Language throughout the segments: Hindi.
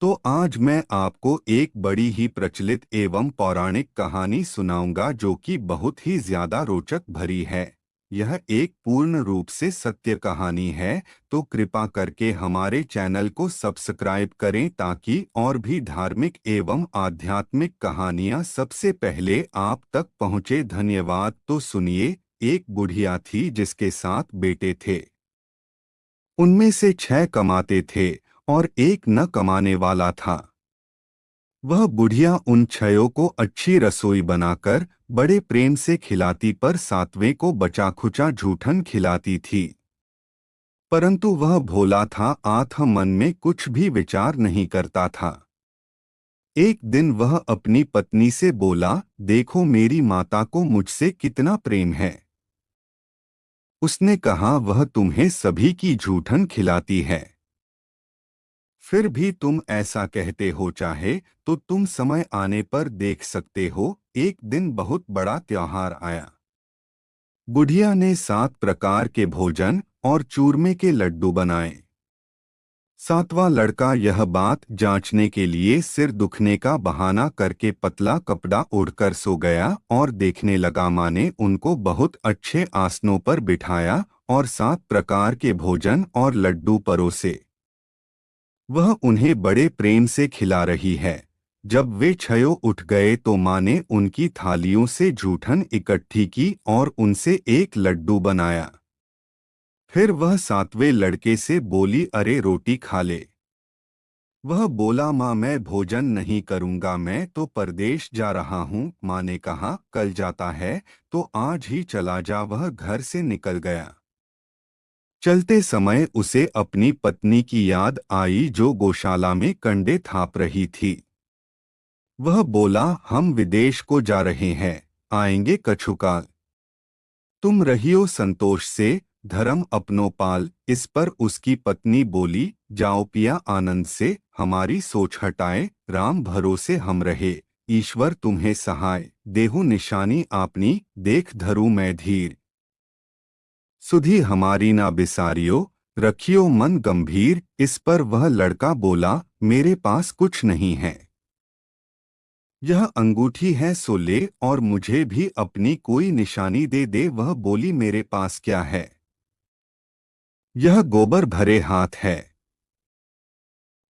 तो आज मैं आपको एक बड़ी ही प्रचलित एवं पौराणिक कहानी सुनाऊंगा जो कि बहुत ही ज्यादा रोचक भरी है। यह एक पूर्ण रूप से सत्य कहानी है, तो कृपा करके हमारे चैनल को सब्सक्राइब करें ताकि और भी धार्मिक एवं आध्यात्मिक कहानियां सबसे पहले आप तक पहुंचे। धन्यवाद। तो सुनिए। एक बुढ़िया थी जिसके 7 बेटे थे। उनमें से 6 कमाते थे और एक न कमाने वाला था। वह बुढ़िया उन 6 को अच्छी रसोई बनाकर बड़े प्रेम से खिलाती, पर 7वें को बचा खुचा झूठन खिलाती थी। परंतु वह भोला था, आत्म मन में कुछ भी विचार नहीं करता था। एक दिन वह अपनी पत्नी से बोला, देखो मेरी माता को मुझसे कितना प्रेम है। उसने कहा, वह तुम्हें सभी की झूठन खिलाती है, फिर भी तुम ऐसा कहते हो। चाहे तो तुम समय आने पर देख सकते हो। एक दिन बहुत बड़ा त्योहार आया। बुढ़िया ने 7 प्रकार के भोजन और चूरमे के लड्डू बनाए। 7वां लड़का यह बात जांचने के लिए सिर दुखने का बहाना करके पतला कपड़ा ओढ़कर सो गया और देखने लगा। माँ ने उनको बहुत अच्छे आसनों पर बिठाया और 7 प्रकार के भोजन और लड्डू परोसे। वह उन्हें बड़े प्रेम से खिला रही है। जब वे 6 उठ गए तो माँ ने उनकी थालियों से जूठन इकट्ठी की और उनसे एक लड्डू बनाया। फिर वह 7वें लड़के से बोली, अरे रोटी खा ले। वह बोला, माँ मैं भोजन नहीं करूँगा, मैं तो परदेश जा रहा हूँ। माँ ने कहा, कल जाता है तो आज ही चला जा। वह घर से निकल गया। चलते समय उसे अपनी पत्नी की याद आई जो गौशाला में कंडे थाप रही थी। वह बोला, हम विदेश को जा रहे हैं, आएंगे कछुकाल। तुम रहियो संतोष से, धर्म अपनो पाल। इस पर उसकी पत्नी बोली, जाओ पिया आनंद से, हमारी सोच हटाए। राम भरोसे हम रहे, ईश्वर तुम्हें सहाय। देहु निशानी आपनी, देख धरू मैं धीर। सुधी हमारी ना बिसारियो, रखियो मन गंभीर। इस पर वह लड़का बोला, मेरे पास कुछ नहीं है। यह अंगूठी है सो ले और मुझे भी अपनी कोई निशानी दे दे। वह बोली, मेरे पास क्या है, यह गोबर भरे हाथ है।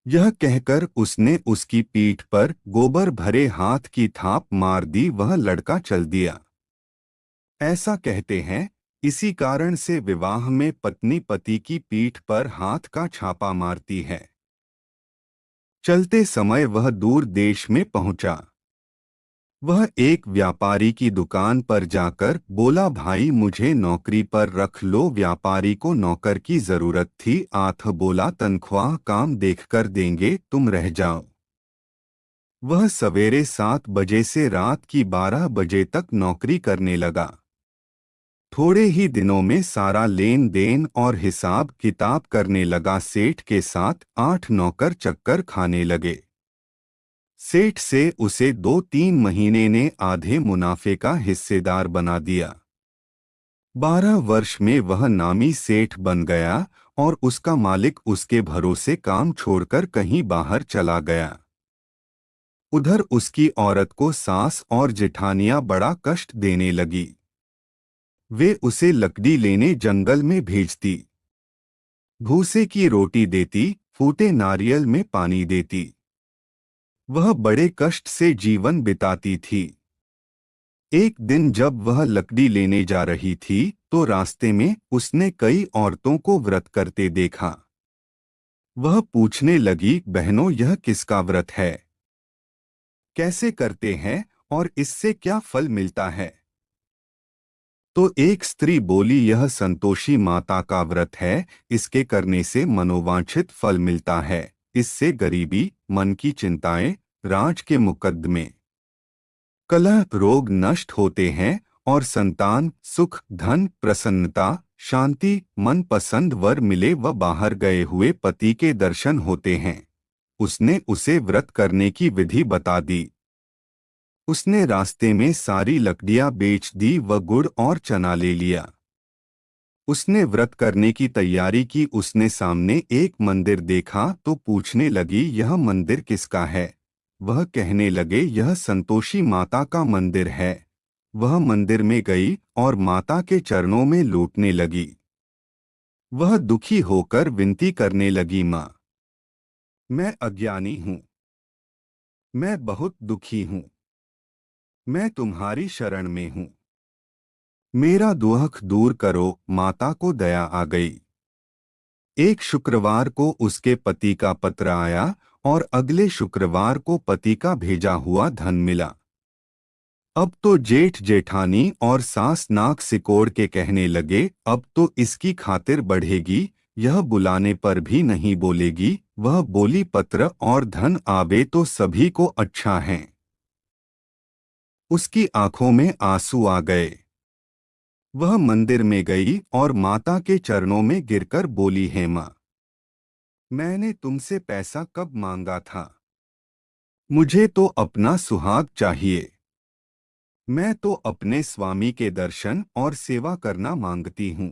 यह कहकर उसने उसकी पीठ पर गोबर भरे हाथ की थाप मार दी। वह लड़का चल दिया। ऐसा कहते हैं, इसी कारण से विवाह में पत्नी पति की पीठ पर हाथ का छापा मारती है। चलते समय वह दूर देश में पहुंचा। वह एक व्यापारी की दुकान पर जाकर बोला, भाई मुझे नौकरी पर रख लो। व्यापारी को नौकर की जरूरत थी। आठ बोला, तनख्वाह काम देखकर देंगे, तुम रह जाओ। वह सवेरे 7 बजे से रात की 12 बजे तक नौकरी करने लगा। थोड़े ही दिनों में सारा लेन देन और हिसाब किताब करने लगा। सेठ के साथ 8 नौकर चक्कर खाने लगे। सेठ से उसे 2-3 महीने ने आधे मुनाफे का हिस्सेदार बना दिया। 12 वर्ष में वह नामी सेठ बन गया और उसका मालिक उसके भरोसे काम छोड़कर कहीं बाहर चला गया। उधर उसकी औरत को सास और जेठानियां बड़ा कष्ट देने लगी। वे उसे लकड़ी लेने जंगल में भेजती, भूसे की रोटी देती, फूटे नारियल में पानी देती। वह बड़े कष्ट से जीवन बिताती थी। एक दिन जब वह लकड़ी लेने जा रही थी तो रास्ते में उसने कई औरतों को व्रत करते देखा। वह पूछने लगी, बहनों यह किसका व्रत है, कैसे करते हैं और इससे क्या फल मिलता है। तो एक स्त्री बोली, यह संतोषी माता का व्रत है। इसके करने से मनोवांछित फल मिलता है। इससे गरीबी, मन की चिंताएं, राज के मुकद्दमे, कलह, रोग नष्ट होते हैं और संतान, सुख, धन, प्रसन्नता, शांति, मन पसंद वर मिले व बाहर गए हुए पति के दर्शन होते हैं। उसने उसे व्रत करने की विधि बता दी। उसने रास्ते में सारी लकड़ियां बेच दी व गुड़ और चना ले लिया। उसने व्रत करने की तैयारी की। उसने सामने एक मंदिर देखा तो पूछने लगी, यह मंदिर किसका है? वह कहने लगे, यह संतोषी माता का मंदिर है। वह मंदिर में गई और माता के चरणों में लौटने लगी। वह दुखी होकर विनती करने लगी, माँ, मैं अज्ञानी हूँ, मैं बहुत दुखी हूँ, मैं तुम्हारी शरण में हूँ, मेरा दुख दूर करो। माता को दया आ गई। एक शुक्रवार को उसके पति का पत्र आया और अगले शुक्रवार को पति का भेजा हुआ धन मिला। अब तो जेठ जेठानी और सास नाक सिकोड़ के कहने लगे, अब तो इसकी खातिर बढ़ेगी, यह बुलाने पर भी नहीं बोलेगी। वह बोली, पत्र और धन आवे तो सभी को अच्छा है। उसकी आंखों में आंसू आ गए। वह मंदिर में गई और माता के चरणों में गिरकर बोली, हे माँ, मैंने तुमसे पैसा कब मांगा था? मुझे तो अपना सुहाग चाहिए। मैं तो अपने स्वामी के दर्शन और सेवा करना मांगती हूँ।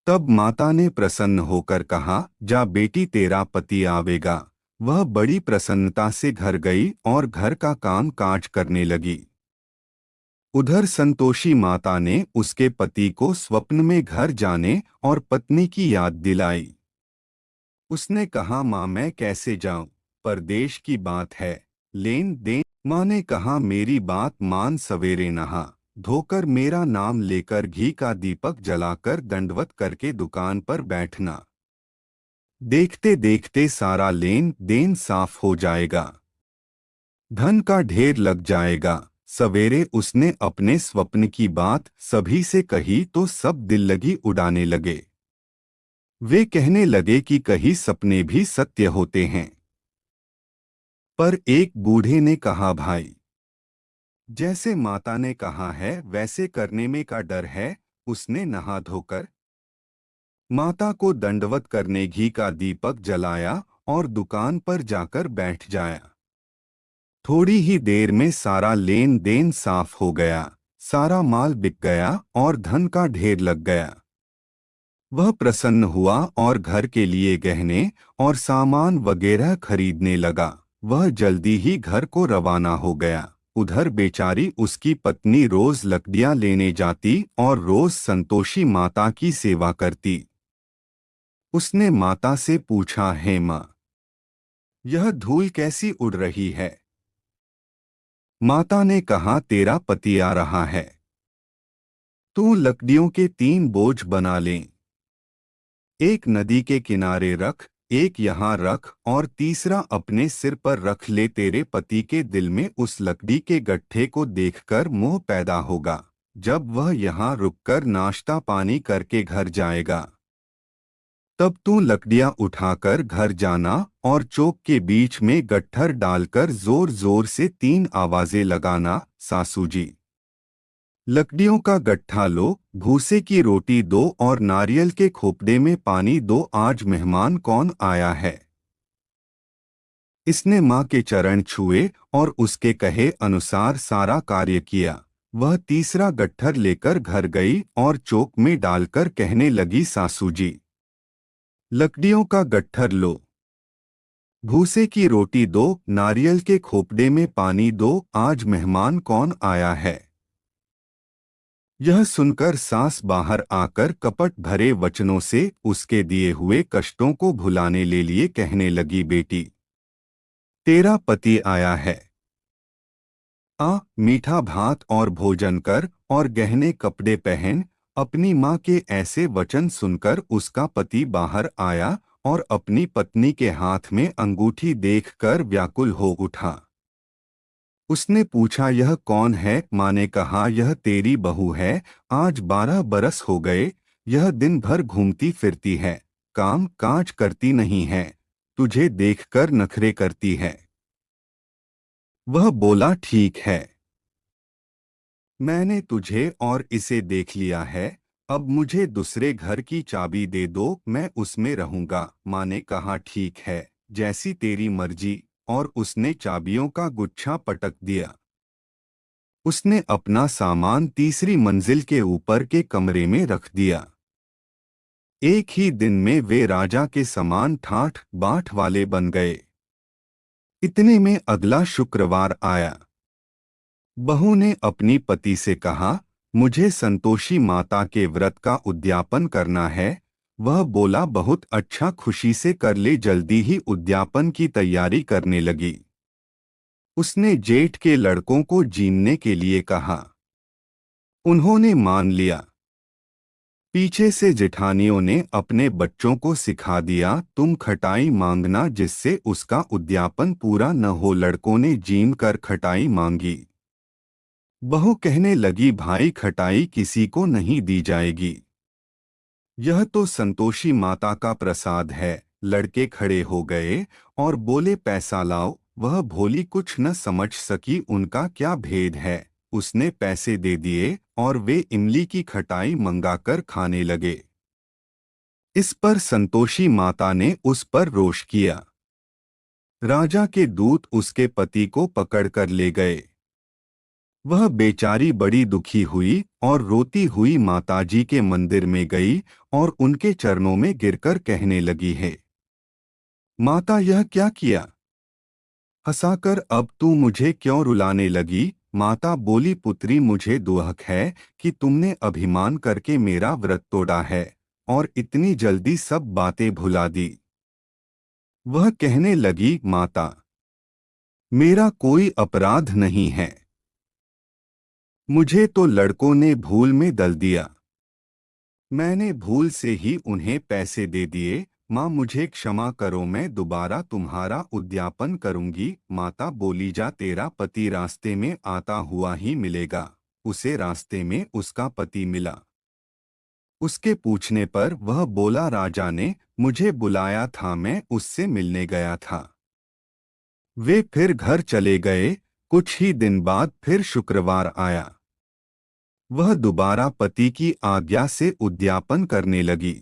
तब माता ने प्रसन्न होकर कहा, जा बेटी, तेरा पति आवेगा। वह बड़ी प्रसन्नता से घर गई और घर का काम काज करने लगी। उधर संतोषी माता ने उसके पति को स्वप्न में घर जाने और पत्नी की याद दिलाई। उसने कहा, माँ, मैं कैसे जाऊं? परदेश की बात है, लेन देन। माँ ने कहा, मेरी बात मान, सवेरे नहा धोकर मेरा नाम लेकर घी का दीपक जलाकर दंडवत करके दुकान पर बैठना। देखते देखते सारा लेन देन साफ हो जाएगा, धन का ढेर लग जाएगा। सवेरे उसने अपने स्वप्न की बात सभी से कही तो सब दिल लगी उड़ाने लगे। वे कहने लगे कि कहीं सपने भी सत्य होते हैं। पर एक बूढ़े ने कहा, भाई, जैसे माता ने कहा है वैसे करने में का डर है। उसने नहा धोकर माता को दंडवत करने घी का दीपक जलाया और दुकान पर जाकर बैठ जाया। थोड़ी ही देर में सारा लेन देन साफ हो गया, सारा माल बिक गया और धन का ढेर लग गया। वह प्रसन्न हुआ और घर के लिए गहने और सामान वगैरह खरीदने लगा। वह जल्दी ही घर को रवाना हो गया। उधर बेचारी उसकी पत्नी रोज लकड़ियां लेने जाती और रोज संतोषी माता की सेवा करती। उसने माता से पूछा, हे माँ, यह धूल कैसी उड़ रही है? माता ने कहा, तेरा पति आ रहा है, तू लकड़ियों के 3 बोझ बना ले। एक नदी के किनारे रख, एक यहाँ रख और तीसरा अपने सिर पर रख ले। तेरे पति के दिल में उस लकड़ी के गट्ठे को देखकर मोह पैदा होगा। जब वह यहाँ रुककर नाश्ता पानी करके घर जाएगा, तब तू लकड़ियां उठाकर घर जाना और चौक के बीच में गट्ठर डालकर जोर जोर से 3 आवाजें लगाना, सासू जी। लकड़ियों का गट्ठा लो, भूसे की रोटी दो और नारियल के खोपड़े में पानी दो, आज मेहमान कौन आया है। इसने माँ के चरण छुए और उसके कहे अनुसार सारा कार्य किया। वह तीसरा गट्ठर लेकर घर गई और चौक में डालकर कहने लगी, सासू जी, लकड़ियों का गट्ठर लो, भूसे की रोटी दो, नारियल के खोपड़े में पानी दो, आज मेहमान कौन आया है। यह सुनकर सास बाहर आकर कपट भरे वचनों से उसके दिए हुए कष्टों को भुलाने ले लिए कहने लगी, बेटी, तेरा पति आया है। आ, मीठा भात और भोजन कर और गहने कपड़े पहन। अपनी माँ के ऐसे वचन सुनकर उसका पति बाहर आया और अपनी पत्नी के हाथ में अंगूठी देखकर व्याकुल हो उठा। उसने पूछा, यह कौन है? माँ ने कहा, यह तेरी बहू है। आज 12 बरस हो गए, यह दिन भर घूमती फिरती है, काम काज करती नहीं है, तुझे देखकर नखरे करती है। वह बोला, ठीक है, मैंने तुझे और इसे देख लिया है, अब मुझे दूसरे घर की चाबी दे दो, मैं उसमें रहूंगा। माँ ने कहा, ठीक है, जैसी तेरी मर्जी, और उसने चाबियों का गुच्छा पटक दिया। उसने अपना सामान तीसरी मंजिल के ऊपर के कमरे में रख दिया। एक ही दिन में वे राजा के समान ठाठ बाठ वाले बन गए। इतने में अगला शुक्रवार आया। बहू ने अपनी पति से कहा, मुझे संतोषी माता के व्रत का उद्यापन करना है। वह बोला, बहुत अच्छा, खुशी से कर ले। जल्दी ही उद्यापन की तैयारी करने लगी। उसने जेठ के लड़कों को जीमने के लिए कहा। उन्होंने मान लिया। पीछे से जेठानियों ने अपने बच्चों को सिखा दिया, तुम खटाई मांगना जिससे उसका उद्यापन पूरा न हो। लड़कों ने जीम कर खटाई मांगी। बहू कहने लगी, भाई खटाई किसी को नहीं दी जाएगी, यह तो संतोषी माता का प्रसाद है। लड़के खड़े हो गए और बोले, पैसा लाओ। वह भोली कुछ न समझ सकी उनका क्या भेद है। उसने पैसे दे दिए और वे इमली की खटाई मंगाकर खाने लगे। इस पर संतोषी माता ने उस पर रोष किया। राजा के दूत उसके पति को पकड़कर ले गए। वह बेचारी बड़ी दुखी हुई और रोती हुई माताजी के मंदिर में गई और उनके चरणों में गिरकर कहने लगी, है माता, यह क्या किया? हंसाकर अब तू मुझे क्यों रुलाने लगी? माता बोली, पुत्री, मुझे दुख है कि तुमने अभिमान करके मेरा व्रत तोड़ा है और इतनी जल्दी सब बातें भुला दी। वह कहने लगी, माता, मेरा कोई अपराध नहीं है, मुझे तो लड़कों ने भूल में दल दिया। मैंने भूल से ही उन्हें पैसे दे दिए। माँ, मुझे क्षमा करो, मैं दोबारा तुम्हारा उद्यापन करूंगी। माता बोली, जा, तेरा पति रास्ते में आता हुआ ही मिलेगा। उसे रास्ते में उसका पति मिला। उसके पूछने पर वह बोला, राजा ने मुझे बुलाया था, मैं उससे मिलने गया था। वे फिर घर चले गए। कुछ ही दिन बाद फिर शुक्रवार आया। वह दोबारा पति की आज्ञा से उद्यापन करने लगी।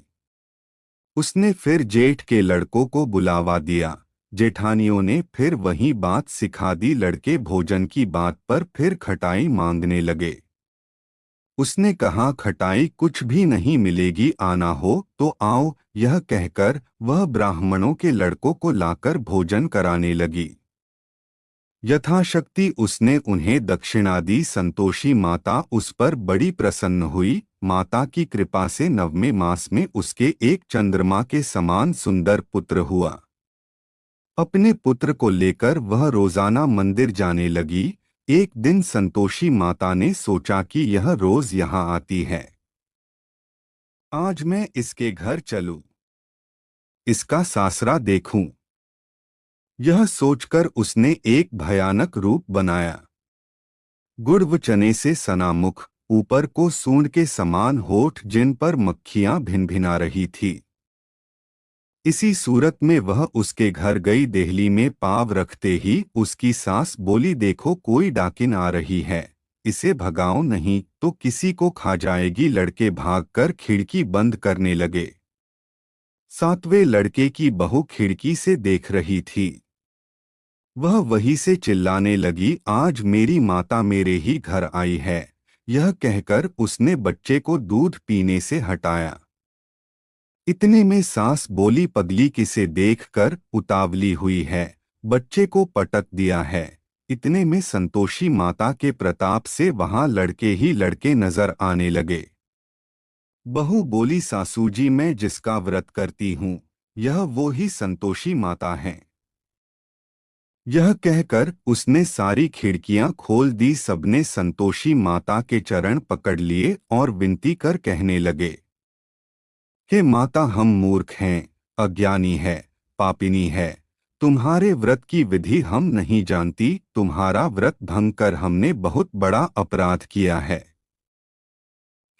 उसने फिर जेठ के लड़कों को बुलावा दिया। जेठानियों ने फिर वही बात सिखा दी। लड़के भोजन की बात पर फिर खटाई मांगने लगे। उसने कहा, खटाई कुछ भी नहीं मिलेगी, आना हो तो आओ। यह कहकर वह ब्राह्मणों के लड़कों को लाकर भोजन कराने लगी। यथाशक्ति उसने उन्हें दक्षिणा दी। संतोषी माता उस पर बड़ी प्रसन्न हुई। माता की कृपा से 9वें मास में उसके एक चंद्रमा के समान सुंदर पुत्र हुआ। अपने पुत्र को लेकर वह रोजाना मंदिर जाने लगी। एक दिन संतोषी माता ने सोचा कि यह रोज यहाँ आती है, आज मैं इसके घर चलूं, इसका सासरा देखूं। यह सोचकर उसने एक भयानक रूप बनाया। गुड़ व चने से सना मुख, ऊपर को सूंड के समान होठ, जिन पर मक्खियां भिनभिना रही थी। इसी सूरत में वह उसके घर गई। देहली में पाँव रखते ही उसकी सास बोली, देखो कोई डाकिन आ रही है, इसे भगाओ नहीं तो किसी को खा जाएगी। लड़के भागकर खिड़की बंद करने लगे। 7वें लड़के की बहू खिड़की से देख रही थी। वह वहीं से चिल्लाने लगी, आज मेरी माता मेरे ही घर आई है। यह कहकर उसने बच्चे को दूध पीने से हटाया। इतने में सास बोली, पगली किसे देखकर उतावली हुई है, बच्चे को पटक दिया है। इतने में संतोषी माता के प्रताप से वहां लड़के ही लड़के नजर आने लगे। बहू बोली, सासूजी, मैं जिसका व्रत करती हूँ यह वो ही संतोषी माता हैं। यह कहकर उसने सारी खिड़कियां खोल दी। सबने संतोषी माता के चरण पकड़ लिए और विनती कर कहने लगे, हे माता, हम मूर्ख हैं, अज्ञानी है, पापिनी है। तुम्हारे व्रत की विधि हम नहीं जानती। तुम्हारा व्रत भंग कर हमने बहुत बड़ा अपराध किया है।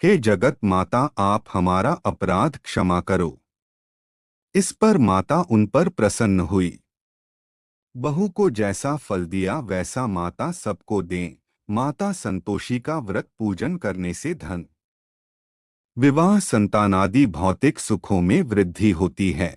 हे जगत माता, आप हमारा अपराध क्षमा करो। इस पर माता उन पर प्रसन्न हुई। बहू को जैसा फल दिया वैसा माता सबको दें। माता संतोषी का व्रत पूजन करने से धन, विवाह, संतानादि भौतिक सुखों में वृद्धि होती है।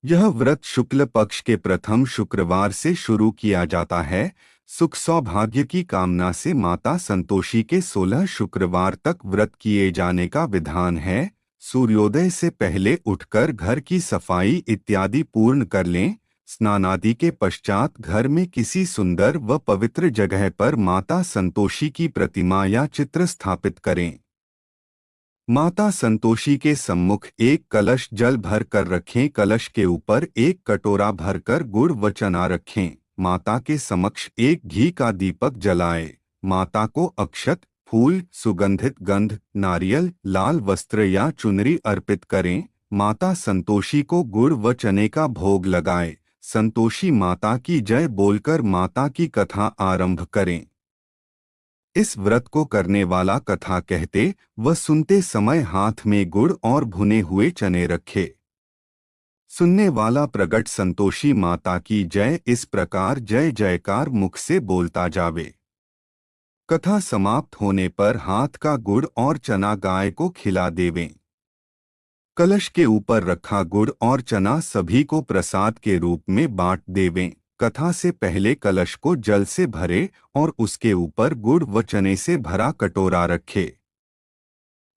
यह व्रत शुक्ल पक्ष के प्रथम शुक्रवार से शुरू किया जाता है। सुख सौभाग्य की कामना से माता संतोषी के 16 शुक्रवार तक व्रत किए जाने का विधान है। सूर्योदय से पहले उठकर घर की सफाई इत्यादि पूर्ण कर लें। स्नानादि के पश्चात घर में किसी सुंदर व पवित्र जगह पर माता संतोषी की प्रतिमा या चित्र स्थापित करें। माता संतोषी के सम्मुख एक कलश जल भर कर रखें। कलश के ऊपर एक कटोरा भरकर गुड़ व चना रखें। माता के समक्ष एक घी का दीपक जलाएं। माता को अक्षत, फूल, सुगंधित गंध, नारियल, लाल वस्त्र या चुनरी अर्पित करें। माता संतोषी को गुड़ व चने का भोग लगाएं। संतोषी माता की जय बोलकर माता की कथा आरंभ करें। इस व्रत को करने वाला कथा कहते व सुनते समय हाथ में गुड़ और भुने हुए चने रखे। सुनने वाला प्रगट संतोषी माता की जय इस प्रकार जय जयकार मुख से बोलता जावे। कथा समाप्त होने पर हाथ का गुड़ और चना गाय को खिला देवें। कलश के ऊपर रखा गुड़ और चना सभी को प्रसाद के रूप में बांट देवें। कथा से पहले कलश को जल से भरे और उसके ऊपर गुड़ व चने से भरा कटोरा रखे।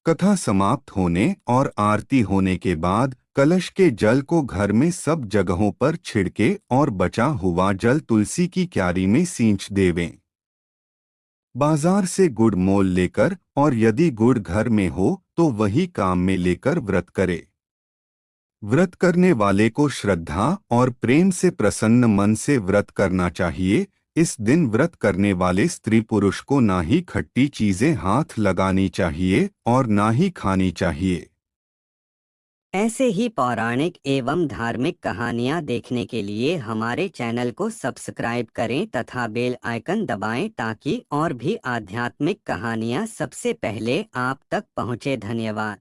कथा समाप्त होने और आरती होने के बाद कलश के जल को घर में सब जगहों पर छिड़के और बचा हुआ जल तुलसी की क्यारी में सींच देवें। बाजार से गुड़ मोल लेकर और यदि गुड़ घर में हो तो वही काम में लेकर व्रत करे। व्रत करने वाले को श्रद्धा और प्रेम से प्रसन्न मन से व्रत करना चाहिए। इस दिन व्रत करने वाले स्त्री पुरुष को ना ही खट्टी चीजें हाथ लगानी चाहिए और ना ही खानी चाहिए। ऐसे ही पौराणिक एवं धार्मिक कहानियाँ देखने के लिए हमारे चैनल को सब्सक्राइब करें तथा बेल आइकन दबाएं ताकि और भी आध्यात्मिक कहानियाँ सबसे पहले आप तक पहुँचे। धन्यवाद।